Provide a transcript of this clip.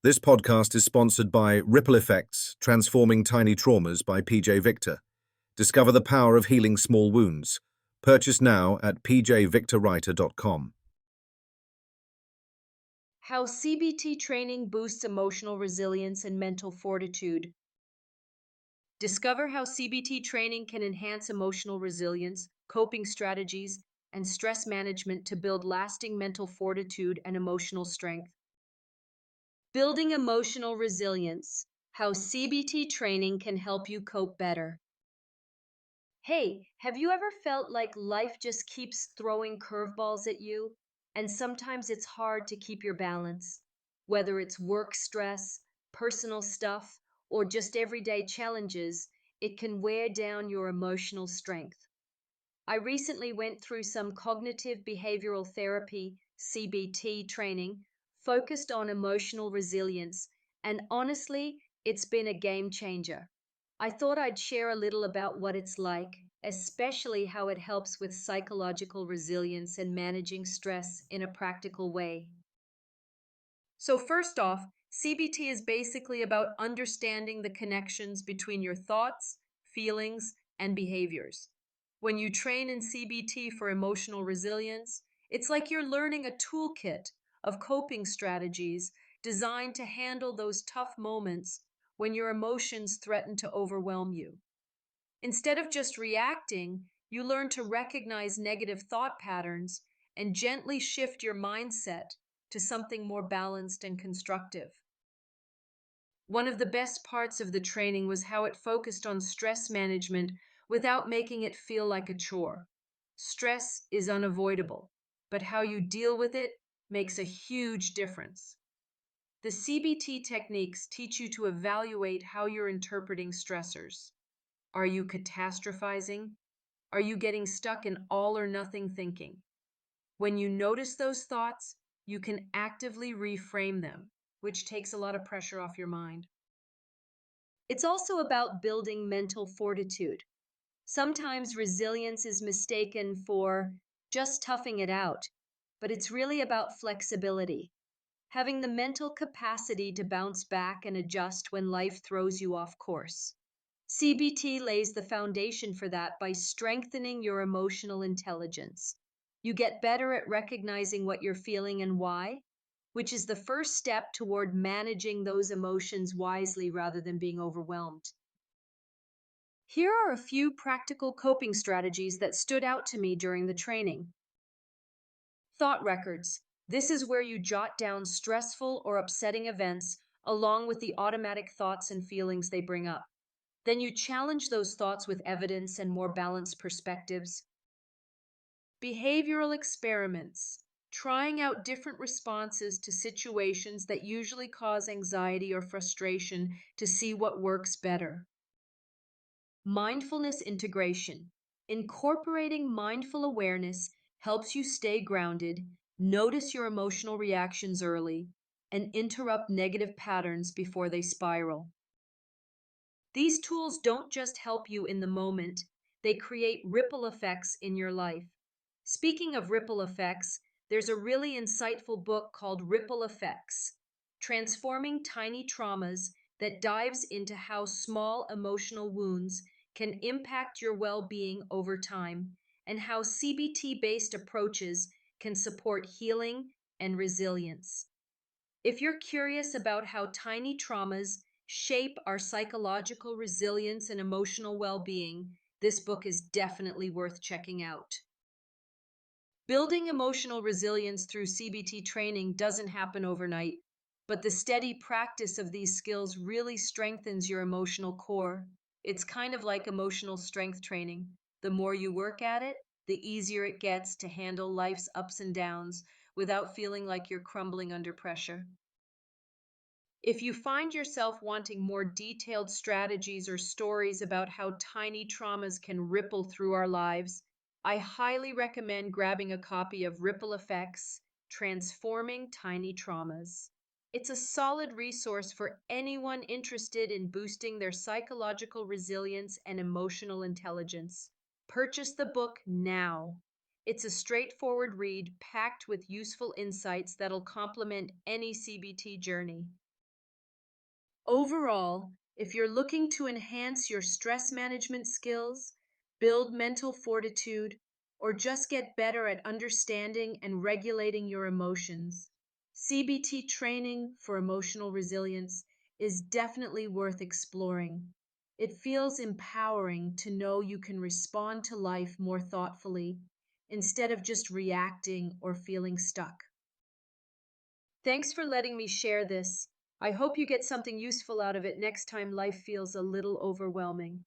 This podcast is sponsored by Ripple Effects, Transforming Tiny Traumas by PJ Victor. Discover the power of healing small wounds. Purchase now at pjvictorwriter.com. How CBT training boosts emotional resilience and mental fortitude. Discover how CBT training can enhance emotional resilience, coping strategies, and stress management to build lasting mental fortitude and emotional strength. Building emotional resilience. How CBT training can help you cope better. Hey, have you ever felt like life just keeps throwing curveballs at you? And sometimes it's hard to keep your balance. Whether it's work stress, personal stuff, or just everyday challenges, it can wear down your emotional strength. I recently went through some cognitive behavioral therapy, CBT training, focused on emotional resilience, and honestly, it's been a game changer. I thought I'd share a little about what it's like, especially how it helps with psychological resilience and managing stress in a practical way. So, first off, CBT is basically about understanding the connections between your thoughts, feelings, and behaviors. When you train in CBT for emotional resilience, it's like you're learning a toolkit of coping strategies designed to handle those tough moments when your emotions threaten to overwhelm you. Instead of just reacting, you learn to recognize negative thought patterns and gently shift your mindset to something more balanced and constructive. One of the best parts of the training was how it focused on stress management without making it feel like a chore. Stress is unavoidable, but how you deal with it makes a huge difference. The CBT techniques teach you to evaluate how you're interpreting stressors. Are you catastrophizing? Are you getting stuck in all or nothing thinking? When you notice those thoughts, you can actively reframe them, which takes a lot of pressure off your mind. It's also about building mental fortitude. Sometimes resilience is mistaken for just toughing it out, but it's really about flexibility, having the mental capacity to bounce back and adjust when life throws you off course. CBT lays the foundation for that by strengthening your emotional intelligence. You get better at recognizing what you're feeling and why, which is the first step toward managing those emotions wisely rather than being overwhelmed. Here are a few practical coping strategies that stood out to me during the training. Thought records. This is where you jot down stressful or upsetting events along with the automatic thoughts and feelings they bring up. Then you challenge those thoughts with evidence and more balanced perspectives. Behavioral experiments. Trying out different responses to situations that usually cause anxiety or frustration to see what works better. Mindfulness integration. Incorporating mindful awareness helps you stay grounded, notice your emotional reactions early, and interrupt negative patterns before they spiral. These tools don't just help you in the moment, they create ripple effects in your life. Speaking of ripple effects, there's a really insightful book called Ripple Effects, Transforming Tiny Traumas, that dives into how small emotional wounds can impact your well being over time and how CBT based approaches can support healing and resilience. If you're curious about how tiny traumas shape our psychological resilience and emotional well being, this book is definitely worth checking out. Building emotional resilience through CBT training doesn't happen overnight, but the steady practice of these skills really strengthens your emotional core. It's kind of like emotional strength training. The more you work at it, the easier it gets to handle life's ups and downs without feeling like you're crumbling under pressure. If you find yourself wanting more detailed strategies or stories about how tiny traumas can ripple through our lives, I highly recommend grabbing a copy of Ripple Effects Transforming Tiny Traumas. It's a solid resource for anyone interested in boosting their psychological resilience and emotional intelligence. Purchase the book now. It's a straightforward read packed with useful insights that'll complement any CBT journey. Overall, if you're looking to enhance your stress management skills, build mental fortitude, or just get better at understanding and regulating your emotions, CBT training for emotional resilience is definitely worth exploring. It feels empowering to know you can respond to life more thoughtfully instead of just reacting or feeling stuck. Thanks for letting me share this. I hope you get something useful out of it next time life feels a little overwhelming.